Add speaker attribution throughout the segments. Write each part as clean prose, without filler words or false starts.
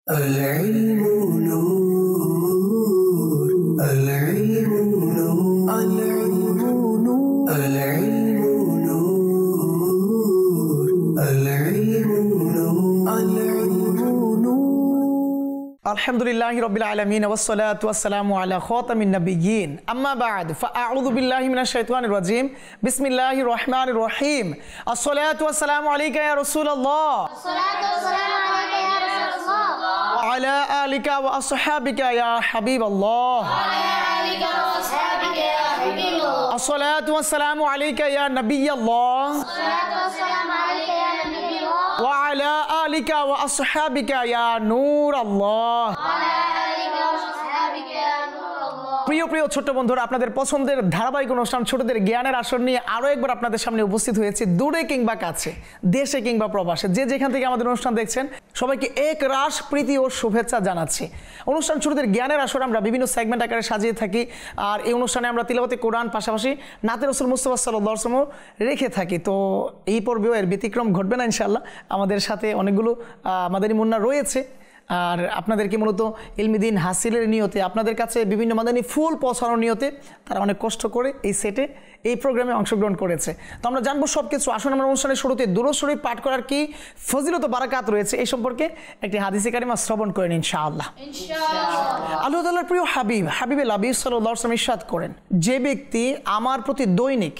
Speaker 1: العلم نور العلم نور العلم نور العلم نور العلم نور العلم نور الحمد لله رب العالمين والصلاة والسلام على خاتم النبيين أما بعد فأعوذ بالله من الشيطان الرجيم بسم الله الرحمن الرحيم الصلاة والسلام عليك يا رسول الله
Speaker 2: الصلاة والسلام عليك يا رسول الله
Speaker 1: وعلى آلك وأصحابك يا حبيب الله
Speaker 2: وعلى آلك وأصحابك يا حبيب الله
Speaker 1: الصلاة والسلام عليك يا نبي الله
Speaker 2: الصلاة والسلام عليك يا نبي الله
Speaker 1: وعلى آلك وأصحابك يا نور الله
Speaker 2: وعلى آلك وأصحابك يا نور الله
Speaker 1: প্রিয় প্রিয় ছোট বন্ধুরা, আপনাদের পছন্দের ধারাবাহিক অনুষ্ঠান ছোটদের জ্ঞানের আসর নিয়ে আরো একবার আপনাদের সামনে উপস্থিত হয়েছে। দূরে কিংবা কাছে, দেশে কিংবা প্রবাসে, যে যেখান থেকে আমাদের অনুষ্ঠান দেখছেন সবাইকে এক রাশ প্রীতি ও শুভেচ্ছা জানাচ্ছি। অনুষ্ঠান ছোটদের জ্ঞানের আসর আমরা বিভিন্ন সেগমেন্ট আকারে সাজিয়ে থাকি, আর এই অনুষ্ঠানে আমরা তিলাওয়াতে কোরআন পাশাপাশি নাতে রাসূল মুস্তাফা সাল্লাল্লাহু আলাইহি ওয়াসাল্লাম রেখে থাকি। তো এই পর্বেও এর ব্যতিক্রম ঘটবে না ইনশাআল্লাহ। আমাদের সাথে অনেকগুলো মাদানী মুন্না রয়েছে, আর আপনাদেরকে মূলত ইলমি দ্বীন হাসিলের নিয়তে, আপনাদের কাছে বিভিন্ন মাদানী ফুল পৌঁছানোর নিয়তে তারা অনেক কষ্ট করে এই সেটে এই প্রোগ্রামে অংশগ্রহণ করেছে। তো আমরা জানবো সব কিছু। আসুন আমরা অনুষ্ঠানের শুরুতে দুরূদ শরীফ পাঠ করার কি ফজিলত ও বারাকাত রয়েছে এই সম্পর্কে একটি হাদিসে কারিমা শ্রবণ করেন ইনশাআল্লাহ। আল্লাহ তাআলার প্রিয় হাবিবে লাবিব সাল্লাল্লাহু আলাইহি ওয়াসাল্লাম ইরশাদ করেন, যে ব্যক্তি আমার প্রতি দৈনিক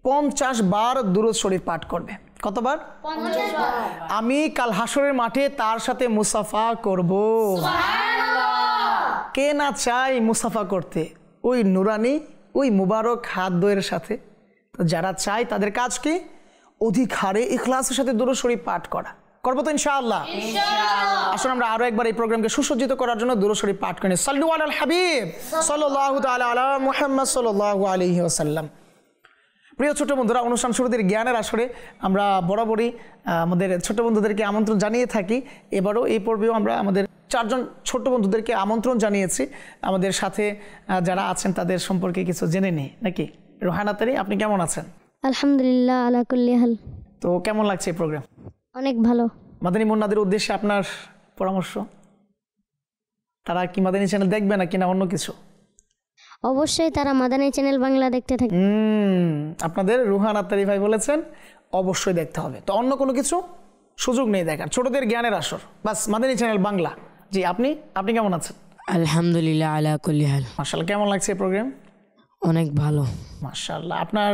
Speaker 1: 50 বার দুরূদ শরীফ পাঠ করবে, কতবার?
Speaker 2: 50 বার।
Speaker 1: আমি কাল হাসরের মাঠে তার সাথে মুসাফা করব। কে না চাই মুসাফা করতে ওই নুরানি ওই মুবারক হাত দোয়ের সাথে? তো যারা চায় তাদের কাজ কি? অধিক হারে ইখলাসের সাথে দুরূদ শরীফ পাঠ করা। করবো তো ইনশাআল্লাহ? আসুন আমরা আরো একবার এই প্রোগ্রামকে সুসজ্জিত করার জন্য দুরূদ শরীফ পাঠ করি। সাল্লু আলাল হাবিব সাল্লাল্লাহু তাআলা আলা মুহাম্মদ সাল্লাল্লাহু আলাইহি ওয়াসাল্লাম। প্রিয় ছোট বন্ধুরা, অনুষ্ঠান শুরুতে জ্ঞানের আসরে আমরা বরাবরই আমাদের ছোট বন্ধুদেরকে আমন্ত্রণ জানিয়ে থাকি। এবারও এই পর্বেও আমরা আমাদের 4 জন ছোট বন্ধুদেরকে আমন্ত্রণ জানিয়েছি। আমাদের সাথে যারা আছেন তাদের সম্পর্কে কিছু জেনে নিই নাকি? রোহানা তারি, আপনি কেমন আছেন?
Speaker 3: আলহামদুলিল্লাহ আলা কুল্লি হাল।
Speaker 1: তো কেমন লাগছে এই প্রোগ্রাম?
Speaker 3: অনেক ভালো।
Speaker 1: মাদানী মুন্নাদের উদ্দেশ্যে আপনার পরামর্শ, তারা কি মাদানী চ্যানেল দেখবে না কিনা অন্য কিছু?
Speaker 3: অবশ্যই তারা মাদানী চ্যানেল বাংলা দেখতে থাকে।
Speaker 1: আপনাদের রুহান আত্তারি ভাই বলেছেন অবশ্যই দেখতে হবে। তো অন্য কোনো কিছু সুযোগ নেই দেখার, ছোটদের জ্ঞানের আসর, বাস মাদানী চ্যানেল বাংলা। জি, আপনি কেমন আছেন?
Speaker 4: আলহামদুলিল্লাহ আলা কুল্লি হাল।
Speaker 1: মাশাআল্লাহ, কেমন লাগছে এই প্রোগ্রাম?
Speaker 4: অনেক ভালো।
Speaker 1: মাশাআল্লাহ, আপনার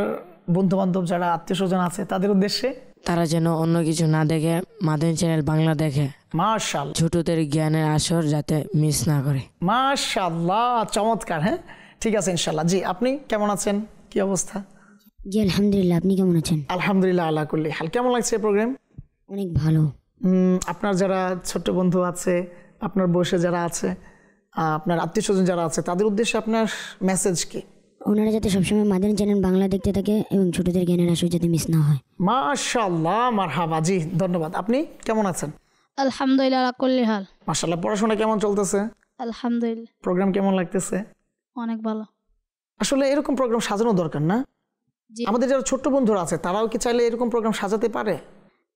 Speaker 1: বন্ধু বান্ধব যারা আত্মীয় স্বজন আছে তাদের উদ্দেশ্যে?
Speaker 4: তারা যেন অন্য কিছু না দেখে মাদানী চ্যানেল বাংলা দেখে,
Speaker 1: মাশাআল্লাহ,
Speaker 4: ছোটদের জ্ঞানের আসর যাতে মিস না করে।
Speaker 1: মাশাআল্লাহ, চমৎকার। হ্যাঁ, ঠিক আছে ইনশাআল্লাহ। জি, আপনি কেমন আছেন? কি অবস্থা?
Speaker 3: জি আলহামদুলিল্লাহ, আপনি কেমন আছেন?
Speaker 1: আলহামদুলিল্লাহ আলা কুল্লি হাল। কেমন লাগছে এই প্রোগ্রাম?
Speaker 3: অনেক ভালো।
Speaker 1: আপনার যারা ছোট্ট বন্ধু আছে, আপনার বয়সে যারা আছে, আপনার আত্মীয় স্বজন যারা আছে, তাদের উদ্দেশ্যে আপনার মেসেজ কি?
Speaker 3: ওনারা যাতে সবসময় মাদানী চ্যানেল বাংলা দেখতে থাকে এবং ছোটদের জ্ঞানের আসর যাতে মিস না হয়।
Speaker 1: মাশাআল্লাহ, মারহাবা। জি, ধন্যবাদ। আপনি কেমন আছেন?
Speaker 5: আলহামদুলিল্লাহ আলা কুল্লি হাল।
Speaker 1: মাশাআল্লাহ, পড়াশোনা কেমন চলতেছে?
Speaker 5: আলহামদুলিল্লাহ,
Speaker 1: প্রোগ্রাম কেমন লাগতেছে?
Speaker 5: অনেক ভালো।
Speaker 1: আসলে এরকম প্রোগ্রাম সাজানো দরকার না?
Speaker 5: জি।
Speaker 1: আমাদের যারা ছোট্ট বন্ধুরা আছে তারাও কি চাইলে এরকম প্রোগ্রাম সাজাতে পারে?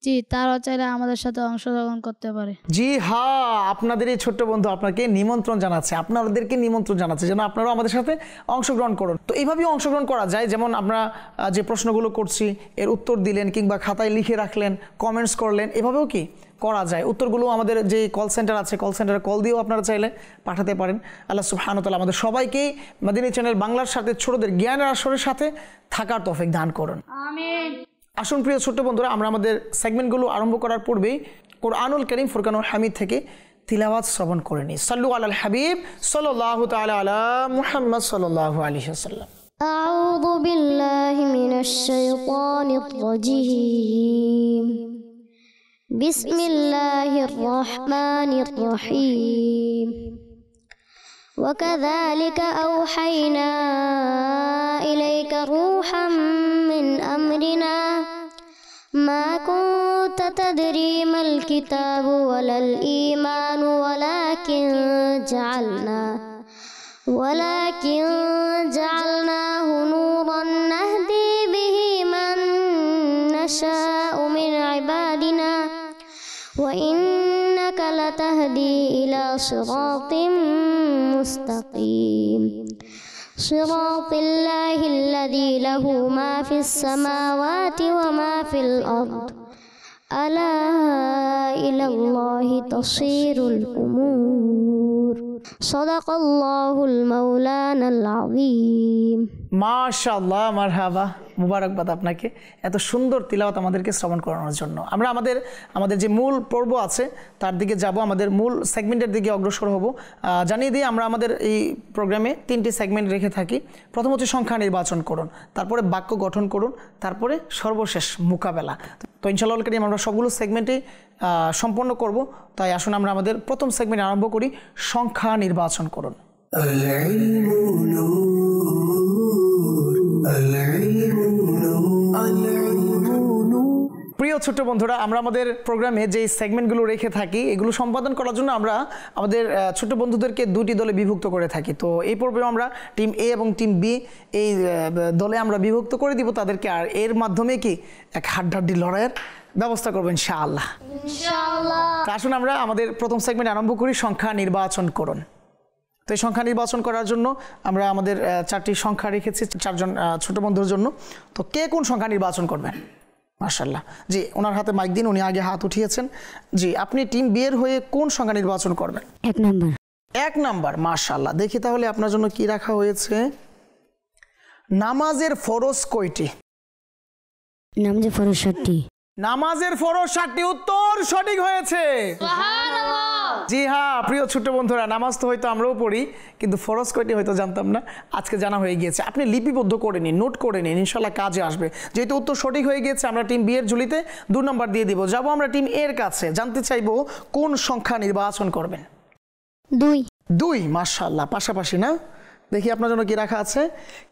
Speaker 5: জি, তারাও চাইলে আমাদের সাথে অংশগ্রহণ করতে পারে।
Speaker 1: জি হ্যাঁ, আপনাদের এই ছোট্ট বন্ধু আপনাকে নিমন্ত্রণ জানাচ্ছে, আপনাদেরকে নিমন্ত্রণ জানাচ্ছে যেন আপনারাও আমাদের সাথে অংশগ্রহণ করুন। তো এইভাবেও অংশগ্রহণ করা যায়, যেমন আমরা যে প্রশ্নগুলো করছি এর উত্তর দিলেন কিংবা খাতায় লিখে রাখলেন, কমেন্টস করলেন, এভাবেও কি করা যায়। উত্তরগুলো আমাদের যে কল সেন্টার আছে, কল সেন্টারে কল দিয়েও আপনারা চাইলে পাঠাতে পারেন। আল্লাহ সুবহানাহু ওয়া তাআলা আমাদের সবাইকেই মাদানী চ্যানেল বাংলার সাথে ছোটদের জ্ঞানের আসরের সাথে থাকার তৌফিক দান করুন, আমিন। আসুন প্রিয় ছোট্ট বন্ধুরা, আমরা আমাদের সেগমেন্টগুলো আরম্ভ করার পূর্বেই কোরআনুল কারীম ফুরকানুল হামিদ থেকে তিলাওয়াত শ্রবণ করে নিই। সাল্লু আলাল হাবিব সাল্লাল্লাহু তাআলা আলা মুহাম্মদ সাল্লাল্লাহু আলাইহি ওয়াসাল্লাম।
Speaker 3: আউযু বিল্লাহি মিনাশ শাইতানির রাজীম। বিসমিল্লাহির রহমানির রহিম। وكذلك أوحينا إليك روحا من أمرنا ما كنت تدري ما الكتاب ولا الإيمان ولكن جعلناه نورا نهدي به من نشاء من عبادنا وإنك لتهدي
Speaker 2: إلى صراط مستقيم صراط الله الذي له ما في السماوات وما في الأرض ألا إلى الله تصير الأمور صدق الله المولانا العظيم
Speaker 1: মাশাআল্লাহ, মারহাবা, মুবারকবাদ আপনাকে এত সুন্দর তিলাওয়াত আমাদেরকে শ্রবণ করানোর জন্য। আমরা আমাদের যে মূল পর্ব আছে তার দিকে যাব, আমাদের মূল সেগমেন্টের দিকে অগ্রসর হব। জানিয়ে দিই, আমরা আমাদের এই প্রোগ্রামে 3টি সেগমেন্ট রেখে থাকি। প্রথম হচ্ছে সংখ্যা নির্বাচন করুন, তারপরে বাক্য গঠন করুন, তারপরে সর্বশেষ মোকাবেলা। তো ইনশাআল্লাহ কারীম আমরা সবগুলো সেগমেন্টেই সম্পন্ন করব। তাই আসুন আমরা আমাদের প্রথম সেগমেন্ট আরম্ভ করি, সংখ্যা নির্বাচন করুন। প্রিয় ছোট্ট বন্ধুরা, আমরা আমাদের প্রোগ্রামে যে সেগমেন্টগুলো রেখে থাকি এগুলো সম্পাদন করার জন্য আমরা আমাদের ছোট্ট বন্ধুদেরকে 2টি দলে বিভক্ত করে থাকি। তো এই পর্বে আমরা টিম এ এবং টিম বি এই দলে আমরা বিভক্ত করে দিব তাদেরকে, আর এর মাধ্যমে কি এক হাড্ডাহাড্ডি লড়াইয়ের ব্যবস্থা করবো ইনশাআল্লাহ। তা আসুন আমরা আমাদের প্রথম সেগমেন্ট আরম্ভ করি, সংখ্যা নির্বাচন করুন। তো এই সংখ্যা নির্বাচন করার জন্য আমরা আমাদের 4টি সংখ্যা রেখেছি 4জন ছোট বন্ধুর জন্য। তো কে কোন সংখ্যা নির্বাচন করবেন? মাশাআল্লাহ, জি ওনার হাতে মাইক দিন, উনি আগে হাত উঠিয়েছেন। জি, আপনি টিম বি এর হয়ে কোন সংখ্যা নির্বাচন করবেন?
Speaker 3: 1 নাম্বার।
Speaker 1: 1 নাম্বার, মাশাআল্লাহ। দেখি তাহলে আপনার জন্য কি রাখা হয়েছে। নামাজের ফরজ কয়টি?
Speaker 3: নামাজের ফরজ 7টি।
Speaker 1: নামাজের ফরজ 7টি, উত্তর সঠিক হয়েছে। জি হ্যাঁ, প্রিয় ছোট্ট বন্ধুরা, নামাজ তো হয়তো আমরাও পড়ি, কিন্তু ফরজ কয়টি হয়তো জানতাম না, আজকে জানা হয়ে গিয়েছে। আপনি লিপিবদ্ধ করে নিন, নোট করে নিন, ইনশাল্লাহ কাজে আসবে। যেহেতু উত্তর সঠিক হয়ে গিয়েছে, আমরা টিম বি এর ঝুলিতে 2 নম্বর দিয়ে দিব। যাবো আমরা টিম এর কাছে, জানতে চাইবো কোন সংখ্যা নির্বাচন করবেন?
Speaker 2: 2
Speaker 1: মাশাআল্লাহ, পাশাপাশি না। দেখি আপনার জন্য কি রাখা আছে।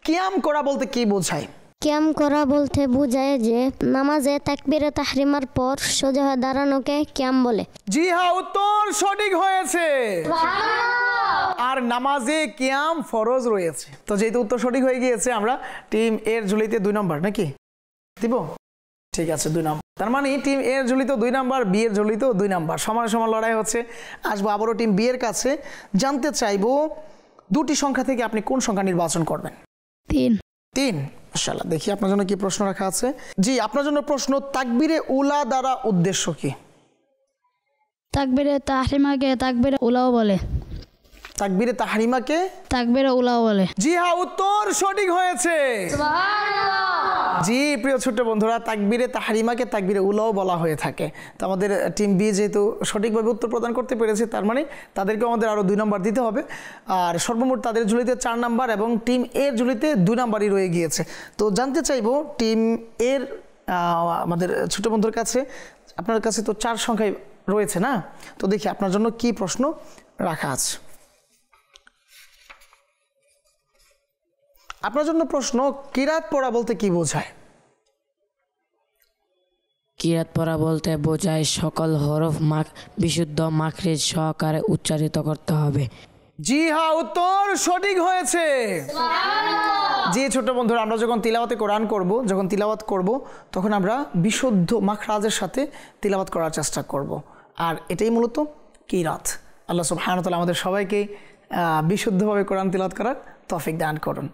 Speaker 1: কিয়াম করা বলতে কি বোঝায়?
Speaker 2: কিয়াম করা বলতে বোঝায় যে নামাজে তাকবীরে তাহরিমার পর সোজা হয়ে দাঁড়ানোকে কিয়াম বলে।
Speaker 1: জি হ্যাঁ, উত্তর সঠিক হয়েছে। আর নামাজে কিয়াম ফরজ রয়েছে। তো যেহেতু উত্তর সঠিক হয়ে গিয়েছে, আমরা টিম এর ঝুলিতে 2 নম্বর নাকি দিব? ঠিক আছে, 2 নম্বর। তার মানে টিম এর ঝুলিতেও 2 নম্বর, বি এর ঝুলিতেও 2 নম্বর, সমান সমান লড়াই হচ্ছে। আসবো আবারও টিম বি এর কাছে, জানতে চাইবো 2টি সংখ্যা থেকে আপনি কোন সংখ্যা নির্বাচন করবেন? 3। মাশাআল্লাহ, দেখি আপনার জন্য কি প্রশ্ন রাখা আছে। জি, আপনার জন্য প্রশ্ন, তাকবীরে উলা দ্বারা উদ্দেশ্য কি?
Speaker 5: তাকবীরে তাহরিমাকে তাকবীরে উলাও বলে।
Speaker 1: তাকবীরে তাহরিমাকে
Speaker 5: তাকবীরে উলাও বলে।
Speaker 1: জি হ্যাঁ, উত্তর সঠিক হয়েছে। জি প্রিয় ছোট্ট বন্ধুরা, তাকবীরে তাহরিমাকে তাকবীরে উলাও বলা হয়ে থাকে। তো আমাদের টিম বি যেহেতু সঠিকভাবে উত্তর প্রদান করতে পেরেছে, তার মানে তাদেরকে আমাদের আরও 2 নম্বর দিতে হবে। আর সর্বমোট তাদের ঝুলিতে 4 নম্বর এবং টিম এর ঝুলিতে 2 নম্বরই রয়ে গিয়েছে। তো জানতে চাইবো টিম এর আমাদের ছোট বন্ধুর কাছে, আপনার কাছে তো 4 সংখ্যায় রয়েছে না, তো দেখি আপনার জন্য কি প্রশ্ন রাখা আছে। আপনার জন্য প্রশ্ন, কিরাত পড়া বলতে কি বোঝায়?
Speaker 4: কিরাত পড়া বলতে বোঝায় সকল হরফ বিশুদ্ধ মাখরিজ সহকারে উচ্চারিত করতে হবে।
Speaker 1: জি হ্যাঁ, উত্তর সঠিক হয়েছে। জি ছোট বন্ধুরা, আমরা যখন তিলাওয়াতে কোরআন করব, যখন তিলাওয়াত করব, তখন আমরা বিশুদ্ধ মাখরাজের সাথে তিলাওয়াত করার চেষ্টা করব। আর এটাই মূলত কিরাত। আল্লাহ সুবহানাহু ওয়া তাআলা আমাদের সবাইকে বিশুদ্ধভাবে কোরআন তিলাওয়াত করার তৌফিক দান করুন।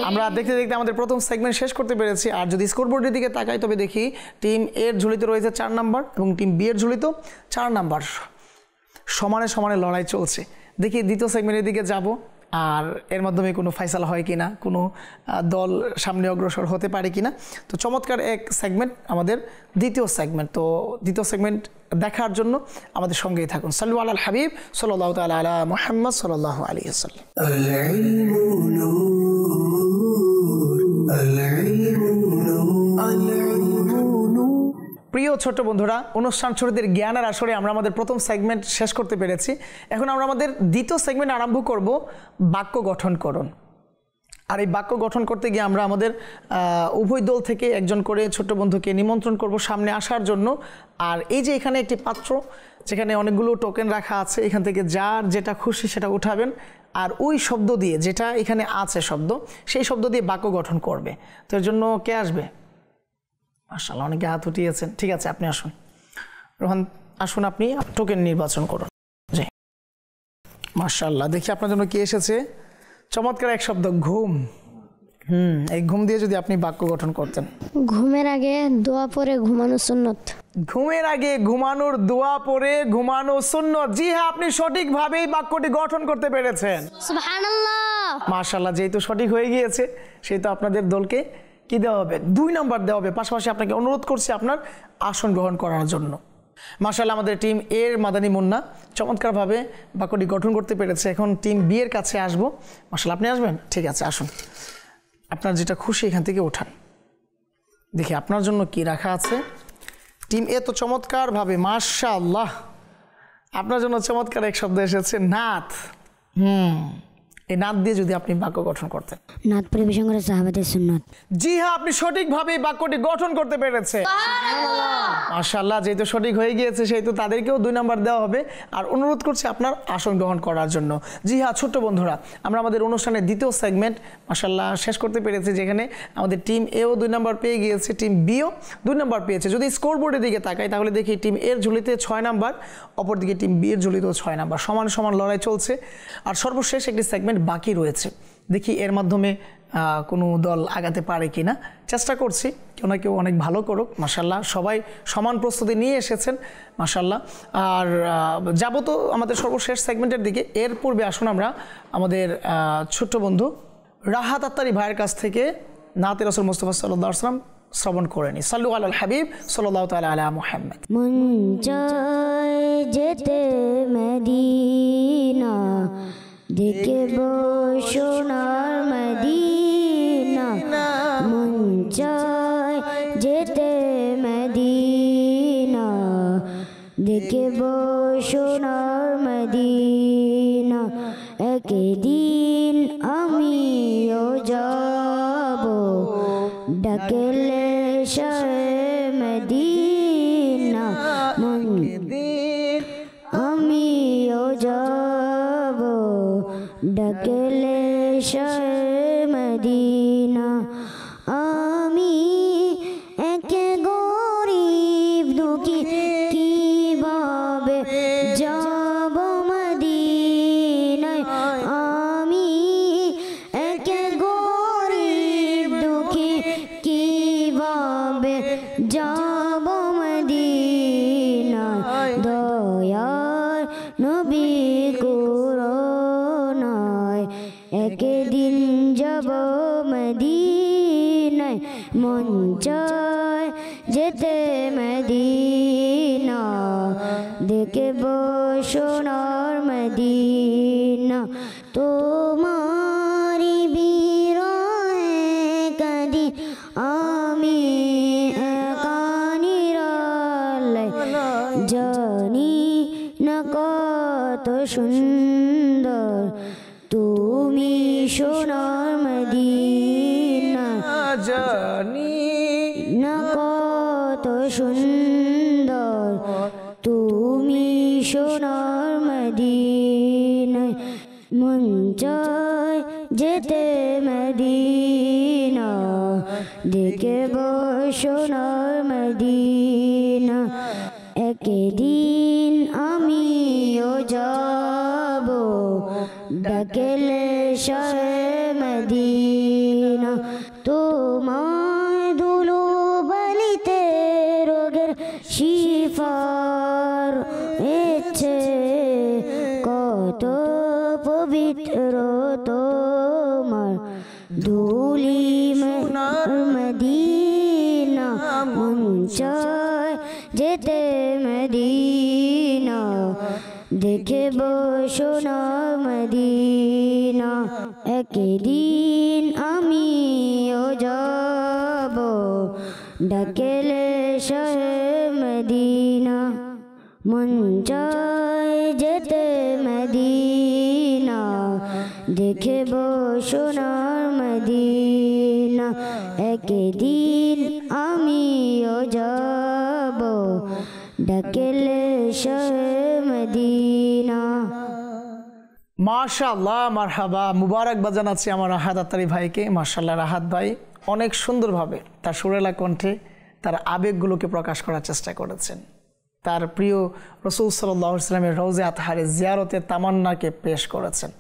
Speaker 1: আমরা দেখতে দেখতে আমাদের প্রথম সেগমেন্ট শেষ করতে পেরেছি। আর যদি স্কোরবোর্ডের দিকে তাকাই, তবে দেখি টিম এর ঝুলিতে রয়েছে 4 নম্বর এবং টিম বি এর ঝুলিতেও 4 নম্বর, সমানে সমানে লড়াই চলছে। দেখি দ্বিতীয় সেগমেন্টের দিকে যাব, আর এর মাধ্যমে কোনো ফাইসালা হয় কিনা, কোনো দল সামনে অগ্রসর হতে পারে কিনা। তো চমৎকার এক সেগমেন্ট আমাদের দ্বিতীয় সেগমেন্ট। তো দ্বিতীয় সেগমেন্ট দেখার জন্য আমাদের সঙ্গেই থাকুন। সাল্লু আলাল হাবিব সাল্লাল্লাহু তাআলা আলা মুহাম্মদ সাল্লাল্লাহু আলাইহি ওয়াসাল্লাম। প্রিয় ছোট বন্ধুরা, অনুষ্ঠান ছোটদের জ্ঞানের আসরে আমরা আমাদের প্রথম সেগমেন্ট শেষ করতে পেরেছি। এখন আমরা আমাদের দ্বিতীয় সেগমেন্ট আরম্ভ করব, বাক্য গঠন করুন। আর এই বাক্য গঠন করতে গিয়ে আমরা আমাদের উভয় দল থেকে একজন করে ছোট্ট বন্ধুকে নিমন্ত্রণ করব সামনে আসার জন্য। আর এই যে এখানে একটি পাত্র, যেখানে অনেকগুলো টোকেন রাখা আছে, এখান থেকে যার যেটা খুশি সেটা উঠাবেন, আর ওই শব্দ দিয়ে, যেটা এখানে আছে শব্দ, সেই শব্দ দিয়ে বাক্য গঠন করবে। তো এর জন্য কে আসবে? মাশাআল্লাহ, অনেকে হাত উঠিয়েছেন। ঠিক আছে, আপনি আসুন। রোহান, আসুন, আপনি টোকেন নির্বাচন করুন। মাশাআল্লাহ, দেখি আপনার জন্য কি এসেছে। চমৎকার এক শব্দ, ঘুম। এই ঘুম দিয়ে যদি আপনি বাক্য গঠন করতেন।
Speaker 2: ঘুমের আগে দোয়া পরে ঘুমানো সুন্নত।
Speaker 1: ঘুমের আগে ঘুমানোর দোয়া পড়ে ঘুমানো সুন্নত। জি হ্যাঁ, আপনি সঠিকভাবেই বাক্যটি গঠন করতে পেরেছেন।
Speaker 2: সুবহানাল্লাহ।
Speaker 1: মাশাআল্লাহ, যেহেতু সঠিক হয়ে গিয়েছে সেহেতু আপনাদের দলকে কি দেওয়া হবে? 2 নম্বর দেওয়া হবে। পাশাপাশি আপনাকে অনুরোধ করছি আপনার আসন গ্রহণ করার জন্য। মাশাআল্লাহ, আমাদের টিম এর মাদানী মুন্না চমৎকারভাবে বাক্যটি গঠন করতে পেরেছে। এখন টিম বি এর কাছে আসবো। মাশাআল্লাহ, আপনি আসবেন? ঠিক আছে, আসুন। আপনার যেটা খুশি এখান থেকে ওঠান। দেখি আপনার জন্য কি রাখা আছে। টিম এ তো চমৎকারভাবে, মাশাআল্লাহ, আপনার জন্য চমৎকার এক শব্দ এসেছে, নাত। এই নাত দিয়ে যদি আপনি বাক্য গঠন করতেন।
Speaker 3: নাত পরিবেশন করে সাহাবাদের সুন্নত।
Speaker 1: জি হ্যাঁ, আপনি সঠিকভাবে বাক্যটি গঠন করতে পেরেছে। মাশাআল্লাহ, যেহেতু সঠিক হয়ে গিয়েছে সেহেতু তাদেরকেও 2 নম্বর দেওয়া হবে। আর অনুরোধ করছি আপনার আসন গ্রহণ করার জন্য। জি হ্যাঁ, ছোট্ট বন্ধুরা, আমরা আমাদের অনুষ্ঠানের দ্বিতীয় সেগমেন্ট মাশাআল্লাহ শেষ করতে পেরেছি, যেখানে আমাদের টিম এও 2 নম্বর পেয়ে গিয়েছে, টিম বিও 2 নম্বর পেয়েছে। যদি স্কোর বোর্ডের দিকে তাকাই তাহলে দেখি টিম এর ঝুলিতে 6 নম্বর, অপরদিকে টিম বি এর ঝুলিতেও 6 নম্বর। সমান সমান লড়াই চলছে। আর সর্বশেষ একটি সেগমেন্ট বাকি রয়েছে, দেখি এর মাধ্যমে কোনো দল আগাতে পারে কিনা। চেষ্টা করছি, কেউ না কেউ অনেক ভালো করুক। মাশাআল্লাহ, সবাই সমান প্রস্তুতি নিয়ে এসেছেন মাশাআল্লাহ। আর যাবো তো আমাদের সর্বশেষ সেগমেন্টের দিকে। এর পূর্বে আসুন আমরা আমাদের ছোট্ট বন্ধু রাহাত আত্তারি ভাইয়ের কাছ থেকে নাতে রাসূল মুস্তাফা সাল্লাল্লাহু আলাইহি ওয়াসাল্লাম শ্রবণ করে নিই। সাল্লু আলাল হাবিব সাল্লাল্লাহু তাআলা আলা মুহাম্মদ।
Speaker 3: মন চায় যেতে মদিনা, দেখব সোনার মদিনা। মন চায় যেতে মদিনা, দেখব সোনার মদিনা। একদিন আমিও যাব, ডাকলে শাহে মদিনা। মন আমিও যাব, ডাকলে শাহে মদিনা। আমি এক গরিব দুঃখী, কিভাবে যাব মদিনায়। আমি এক গরিব দুঃখী, কিভাবে যাব মদিনায়। দয়ার নবী করুণায় একদিন যাব মদিনায়। মন চায় যেতে মদিনা, দেখব সোনার মদিনা। তোমারি বিরহে কাঁদি আমি একা নিরালায়। জানি না কত সুন্দর তুমি সোনার মদিনা।
Speaker 1: জানি
Speaker 3: না কত সুন্দর তুমি সোনার মদিনা। মন চায় যেতে মদিনা, দেখব সোনার মদিনা। একদিন আমিও যাব, ডাকলে শাহে মদিনা। তোমায় ধুলো বালিতে রোগের শিফার ইচ্ছে, কত পবিত্র তোমার ধুলি মদিনা। মন চায় যেতে মদিনা, দেখব সোনার মদিনা। একদিন আমিও যাব, ডাকলে শাহে মদিনা। মন চায় যেতে মদিনা, দেখব সোনার মদিনা। একদিন আমিও যাব, ডাকলে শাহে মদিনা।
Speaker 1: মাশাআল্লাহ, মারহাবা, মুবারকবাদ জানাচ্ছি আমার রাহাত আত্তারি ভাইকে। মাশাআল্লাহ, রাহাত ভাই অনেক সুন্দরভাবে তার সুরেলা কণ্ঠে তার আবেগগুলোকে প্রকাশ করার চেষ্টা করেছেন। তার প্রিয় রাসূল সাল্লাল্লাহু আলাইহি ওয়াসাল্লামের রওজা আতহারে জিয়ারতের তামান্নাকে পেশ করেছেন।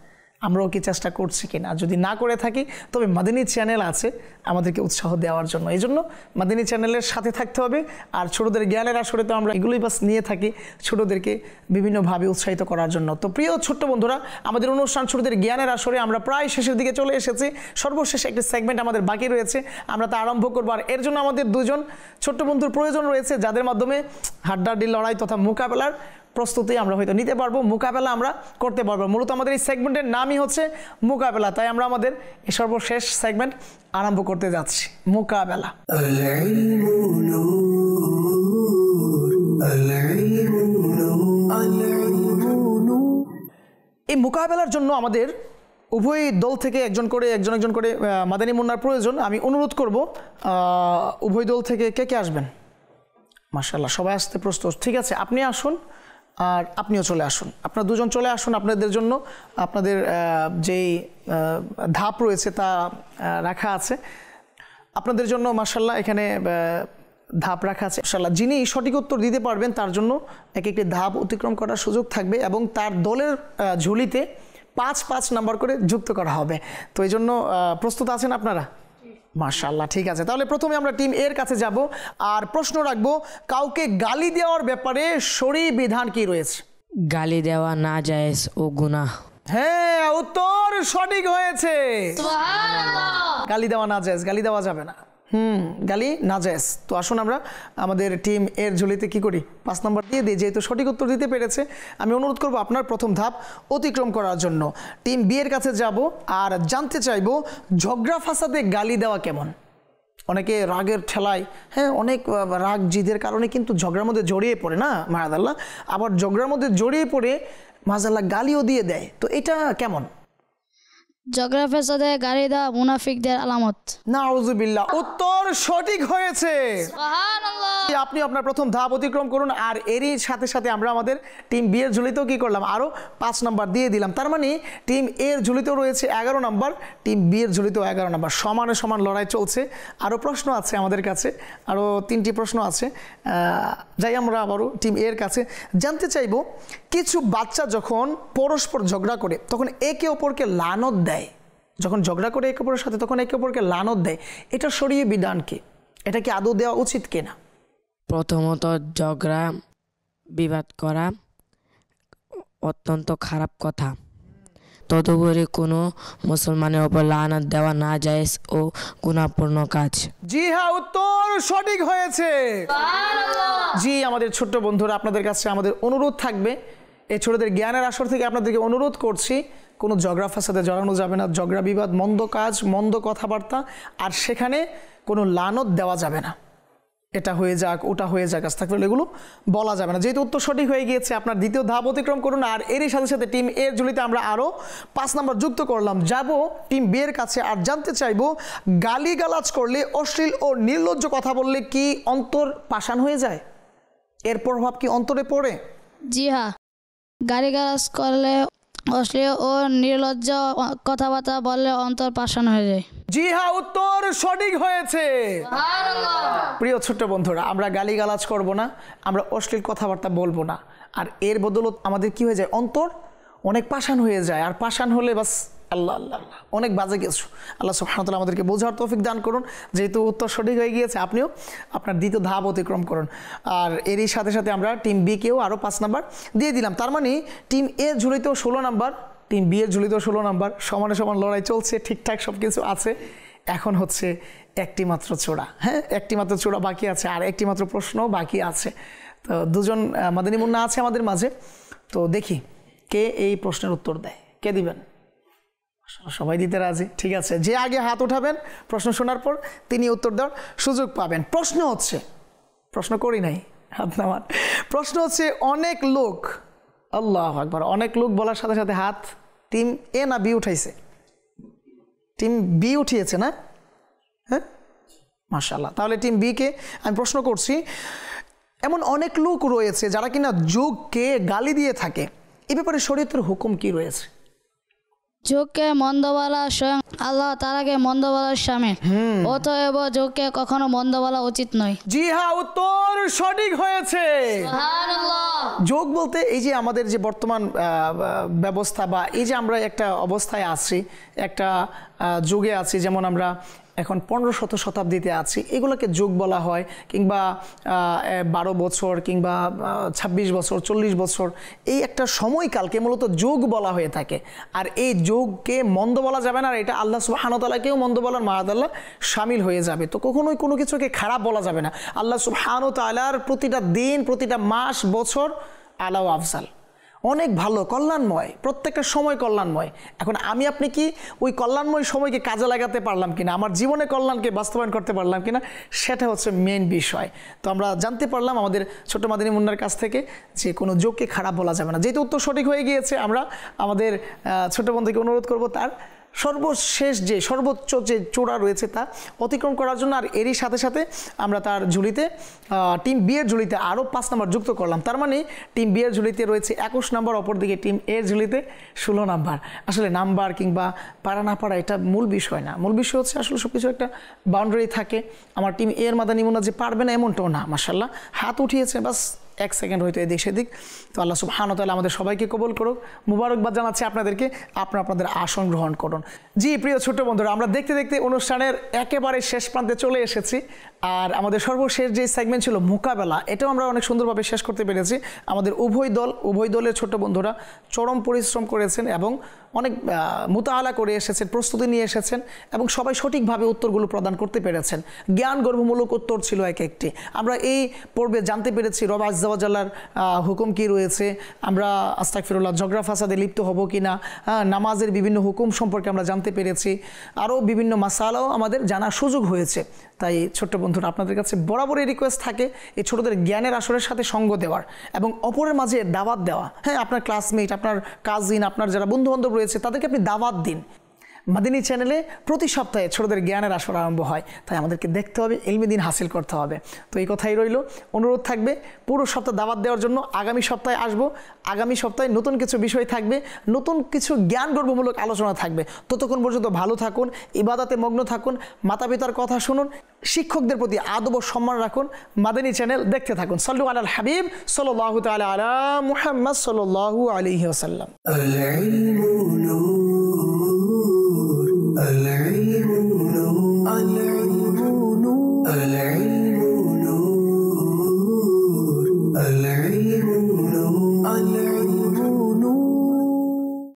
Speaker 1: আমরাও কি চেষ্টা করছি কিনা? যদি না করে থাকি তবে মাদিনী চ্যানেল আছে আমাদেরকে উৎসাহ দেওয়ার জন্য। এই জন্য মাদিনী চ্যানেলের সাথে থাকতে হবে। আর ছোটদের জ্ঞানের আসরে তো আমরা এগুলোই বাস নিয়ে থাকি ছোটদেরকে বিভিন্নভাবে উৎসাহিত করার জন্য। তো প্রিয় ছোট্ট বন্ধুরা, আমাদের অনুষ্ঠান ছোটদের জ্ঞানের আসরে আমরা প্রায় শেষের দিকে চলে এসেছি। সর্বশেষ একটি সেগমেন্ট আমাদের বাকি রয়েছে, আমরা তা আরম্ভ করবো। আর এর জন্য আমাদের দুজন ছোট্ট বন্ধুর প্রয়োজন রয়েছে, যাদের মাধ্যমে হাড্ডাহাড্ডি লড়াই তথা মোকাবেলার প্রস্তুতি আমরা হয়তো নিতে পারবো, মোকাবেলা আমরা করতে পারবো। মূলত আমাদের এই সেগমেন্টের নামই হচ্ছে মোকাবেলা, তাই আমরা আমাদের এই সর্বশেষ সেগমেন্ট আরম্ভ করতে যাচ্ছি, মোকাবেলা। এই মোকাবেলার জন্য আমাদের উভয় দল থেকে একজন করে মাদানী মুন্নার প্রয়োজন। আমি অনুরোধ করব উভয় দল থেকে কে কে আসবেন? মাশাআল্লাহ, সবাই আসতে প্রস্তুত। ঠিক আছে, আপনি আসুন আর আপনিও চলে আসুন, আপনারা দুজন চলে আসুন। আপনাদের জন্য আপনাদের যেই ধাপ রয়েছে তা রাখা আছে আপনাদের জন্য। মাশাআল্লাহ, এখানে ধাপ রাখা আছে। মাশাআল্লাহ, যিনি সঠিক উত্তর দিতে পারবেন তার জন্য এক একটি ধাপ অতিক্রম করার সুযোগ থাকবে এবং তার দলের ঝুলিতে 5 নাম্বার করে যুক্ত করা হবে। তো এই জন্য প্রস্তুত আছেন আপনারা? মাশাআল্লাহ, ঠিক আছে। তাহলে প্রথমে আমরা টিম এর কাছে যাব আর প্রশ্ন রাখবো, কাউকে গালি দেওয়ার ব্যাপারে শরঈ বিধান কি রয়েছে?
Speaker 4: গালি দেওয়া না জায়েজ ও গুনাহ।
Speaker 1: হ্যাঁ, উত্তর সঠিক হয়েছে। গালি দেওয়া না জায়েজ, গালি দেওয়া যাবে না। গালি না জায়েজ। তো আসুন আমরা আমাদের টিম এর ঝুলিতে কি করি, 5 নাম্বার দিয়ে দিই। যেহেতু সঠিক উত্তর দিতে পেরেছে, আমি অনুরোধ করব আপনার প্রথম ধাপ অতিক্রম করার জন্য। টিম বি এর কাছে যাব আর জানতে চাইবো, ঝগড়া ফাসাদে গালি দেওয়া কেমন? অনেকে রাগের ঠেলায়, হ্যাঁ, অনেক রাগ জিদের কারণে কিন্তু ঝগড়ার মধ্যে জড়িয়ে পড়ে না মাআযাল্লাহ, আবার ঝগড়ার মধ্যে জড়িয়ে পড়ে মাআযাল্লাহ গালিও দিয়ে দেয়। তো এটা কেমন?
Speaker 5: ঝগড়া ফেসাদে গালি দেওয়া মুনাফিকদের আলামত।
Speaker 1: নাউযুবিল্লাহ, উত্তর সঠিক হয়েছে। আপনি আপনার প্রথম ধাপ অতিক্রম করুন। আর এরই সাথে সাথে আমরা আমাদের টিম বি এর ঝুলিতেও কি করলাম, আরও 5 নাম্বার দিয়ে দিলাম। তার মানে টিম এর ঝুলিতেও রয়েছে 11 নাম্বার, টিম বি এর ঝুলিতেও 11 নাম্বার। সমানে সমান লড়াই চলছে। আরও প্রশ্ন আছে আমাদের কাছে, আরও 3টি প্রশ্ন আছে। যাই আমরা আবারও টিম এর কাছে জানতে চাইব, কিছু বাচ্চা যখন পরস্পর ঝগড়া করে তখন একে অপরকে লানত দেয়। যখন ঝগড়া করে একে অপরের সাথে তখন একে অপরকে লানত দেয়, এটা শরঈ বিধান কি? এটা কি আদৌ দেওয়া উচিত কিনা?
Speaker 4: প্রথমত, ঝগড়া বিবাদ করা অত্যন্ত খারাপ কথা। তদুপরি কোনো মুসলমানের ওপর লানত দেওয়া না জায়েজ ও গুনাহপূর্ণ কাজ।
Speaker 1: জি হ্যাঁ, উত্তর সঠিক হয়েছে। জি, আমাদের ছোট্ট বন্ধুরা, আপনাদের কাছে আমাদের অনুরোধ থাকবে, এই ছোটদের জ্ঞানের আসর থেকে আপনাদেরকে অনুরোধ করছি, কোনো ঝগড়া ফাসাদে জড়ানো যাবে না। ঝগড়া বিবাদ, মন্দ কাজ, মন্দ কথাবার্তা, আর সেখানে কোনো লানত দেওয়া যাবে না। এটা হয়ে যাক, ওটা হয়ে যাক, আস্তাগফিরুল্লাহ, এগুলো বলা যাবে না। যেহেতু উত্তর সঠিক হয়ে গিয়েছে, আপনার দ্বিতীয় ধাপ অতিক্রম করুন। আর এরই সাথে সাথে টিম এর ঝুলিতে আমরা আরও 5 নাম্বার যুক্ত করলাম। যাব টিম বি এর কাছে আর জানতে চাইবো, গালিগালাজ করলে, অশ্লীল ও নির্লজ্জ কথা বললে কি অন্তর পাষাণ হয়ে যায়? এর প্রভাব কি অন্তরে পড়ে?
Speaker 5: জি হ্যাঁ, গালিগালাজ করলে, অশ্লীল ও নির্লজ্জ কথাবার্তা বললে অন্তর পাষাণ হয়ে যায়।
Speaker 1: জি হ্যাঁ, উত্তর সঠিক হয়েছে। প্রিয় ছোট্ট বন্ধুরা, আমরা গালিগালাজ করব না, আমরা অশ্লীল কথাবার্তা বলবো না, আর এর বদলত আমাদের কি হয়ে যায়, অন্তর অনেক পাষাণ হয়ে যায়। আর পাষাণ হলে বাস আল্লাহ আল্লাহ আল্লাহ, অনেক বাজে কিছু। আল্লাহ সুবহানাহু ওয়া তাআলা আমাদেরকে বোঝার তৌফিক দান করুন। যেহেতু উত্তর সঠিক হয়ে গিয়েছে, আপনিও আপনার দ্বিতীয় ধাপ অতিক্রম করুন। আর এরই সাথে সাথে আমরা টিম বি কেও আরও 5 নাম্বার দিয়ে দিলাম। তার মানে টিম এ ঝুলিতেও 16 নাম্বার, টিম বি এর ঝুলিতেও 16 নাম্বার। সমানে সমান লড়াই চলছে, ঠিকঠাক সব কিছু আছে। এখন হচ্ছে একটি মাত্র চূড়া, হ্যাঁ, একটি মাত্র চূড়া বাকি আছে, আর একটি মাত্র প্রশ্ন বাকি আছে। তো দুজন মাদানী মুন্না আছে আমাদের মাঝে, তো দেখি কে এই প্রশ্নের উত্তর দেয়। কে দিবেন? সবাই দিতে রাজি, ঠিক আছে। যে আগে হাত উঠাবেন প্রশ্ন শোনার পর তিনি উত্তর দেওয়ার সুযোগ পাবেন। প্রশ্ন হচ্ছে, প্রশ্ন করি নাই, হাত নামান। প্রশ্ন হচ্ছে, অনেক লোক, আল্লাহু আকবার, অনেক লোক বলার সাথে সাথে হাত টিম এ না বি উঠাইছে? টিম বি উঠিয়েছে না? হ্যাঁ, মাশাআল্লাহ। তাহলে টিম বি কে আমি প্রশ্ন করছি, এমন অনেক লোক রয়েছে যারা কিনা যুগকে গালি দিয়ে থাকে, এ ব্যাপারে শরীয়তের হুকুম কি রয়েছে?
Speaker 5: যোগকে মন্দ বলা স্বয়ং আল্লাহ তাআলাকে মন্দ বলার শামিল, অতএব যোগকে কখনো মন্দ বলা উচিত নয়।
Speaker 1: জি হ্যাঁ, উত্তর সঠিক হয়েছে। যোগ বলতে এই যে আমাদের যে বর্তমান ব্যবস্থা বা এই যে আমরা একটা অবস্থায় আছি, একটা যুগে আছি, যেমন আমরা এখন 15শত শতাব্দীতে আছি, এগুলোকে যুগ বলা হয়, কিংবা 12 বছর কিংবা 26 বছর 40 বছর, এই একটা সময়কালকে মূলত যুগ বলা হয়ে থাকে। আর এই যুগকে মন্দ বলা যাবে না, আর এটা আল্লাহ সুবহানাহু ওয়া তাআলাকেও মন্দ বলার মাআদাল্লাহ শামিল হয়ে যাবে। তো কখনোই কোনো কিছুকে খারাপ বলা যাবে না। আল্লাহ সুবহানাহু ওয়া তাআলার প্রতিটা দিন, প্রতিটা মাস, বছর আলা ওয়া আফজাল, অনেক ভালো, কল্যাণময়, প্রত্যেকটা সময় কল্যাণময়। এখন আমি আপনি কি ওই কল্যাণময় সময়কে কাজে লাগাতে পারলাম কিনা, আমার জীবনে কল্যাণকে বাস্তবায়ন করতে পারলাম কিনা, সেটা হচ্ছে মেইন বিষয়। তো আমরা জানতে পারলাম আমাদের ছোট্ট মাদিনী মুন্নার কাছ থেকে যে কোনো যোগকে খারাপ বলা যাবে না। যেহেতু উত্তর সঠিক হয়ে গিয়েছে, আমরা আমাদের ছোট বন্ধুকে অনুরোধ করব তার সর্বশেষ যে সর্বোচ্চ যে চূড়া রয়েছে তা অতিক্রম করার জন্য। আর এরই সাথে সাথে আমরা তার ঝুলিতে টিম বি এর ঝুলিতে আরও 5 নম্বর যুক্ত করলাম। তার মানে টিম বি এর ঝুলিতে রয়েছে 21 নম্বর, অপরদিকে টিম এ এর ঝুলিতে 16 নম্বর। আসলে নাম্বার কিংবা পারা না পারা এটা মূল বিষয় না, মূল বিষয় হচ্ছে আসলে সব কিছু একটা বাউন্ডারি থাকে। আমার টিম এ এর মাদানী মুন্না যে পারবে না এমনটাও না, মাশাআল্লাহ হাত উঠিয়েছে, বাস 1 সেকেন্ড হয়তো এদিক সেদিক। তো আল্লাহ সুবহানাহু ওয়া তাআলা আমাদের সবাইকে কবুল করুক। মুবারকবাদ জানাচ্ছি আপনাদেরকে, আপনাদের আসন গ্রহণ করুন। জি প্রিয় ছোট বন্ধুরা, আমরা দেখতে দেখতে অনুষ্ঠানের একেবারে শেষ প্রান্তে চলে এসেছি। আর আমাদের সর্বশেষ যে সেগমেন্ট ছিল মোকাবেলা, এটাও আমরা অনেক সুন্দরভাবে শেষ করতে পেরেছি। আমাদের উভয় দলের ছোট বন্ধুরা চরম পরিশ্রম করেছেন এবং অনেক মুতাআলা করে এসেছেন, প্রস্তুতি নিয়ে এসেছেন এবং সবাই সঠিকভাবে উত্তরগুলো প্রদান করতে পেরেছেন। জ্ঞান গর্ভমূলক উত্তর ছিল এক একটি। আমরা এই পর্বে জানতে পেরেছি রব আজ্জা ওয়া জাল্লার হুকুম কি রয়েছে, আমরা আস্তাগফিরুল্লাহ ঝগড়া ফাসাদে লিপ্ত হব কিনা, নামাজের বিভিন্ন হুকুম সম্পর্কে আমরা জানতে পেরেছি, আরও বিভিন্ন মাসালাও আমাদের জানার সুযোগ হয়েছে। তাই ছোট্ট বন্ধুরা, আপনাদের কাছে বরাবরই রিকোয়েস্ট থাকে এই ছোটদের জ্ঞানের আসরের সাথে সঙ্গ দেওয়ার এবং অপরের মাঝে দাওয়াত দেওয়া। হ্যাঁ, আপনার ক্লাসমেট, আপনার কাজিন, আপনার যারা বন্ধুবান্ধব রয়েছে তাদেরকে আপনি দাওয়াত দিন। মাদিনী চ্যানেলে প্রতি সপ্তাহে ছোটদের জ্ঞানের আসর আরম্ভ হয়, তাই আমাদেরকে দেখতে হবে, ইলমি দিন হাসিল করতে হবে। তো এই কথাই রইল, অনুরোধ থাকবে পুরো সপ্তাহ দাওয়াত দেওয়ার জন্য। আগামী সপ্তাহে আসবো, আগামী সপ্তাহে নতুন কিছু বিষয় থাকবে, নতুন কিছু জ্ঞান গর্ভমূলক আলোচনা থাকবে। ততক্ষণ পর্যন্ত ভালো থাকুন, ইবাদতে মগ্ন থাকুন, মাতা পিতার কথা শুনুন, শিক্ষকদের প্রতি আদব ও সম্মান রাখুন। মাদিনী চ্যানেল দেখতে থাকুন। সাল্লু আলাল হাবিব সাল্লাল্লাহু তাআলা আলা মুহাম্মদ সাল্লাল্লাহু আলাইহি ওয়াসাল্লাম।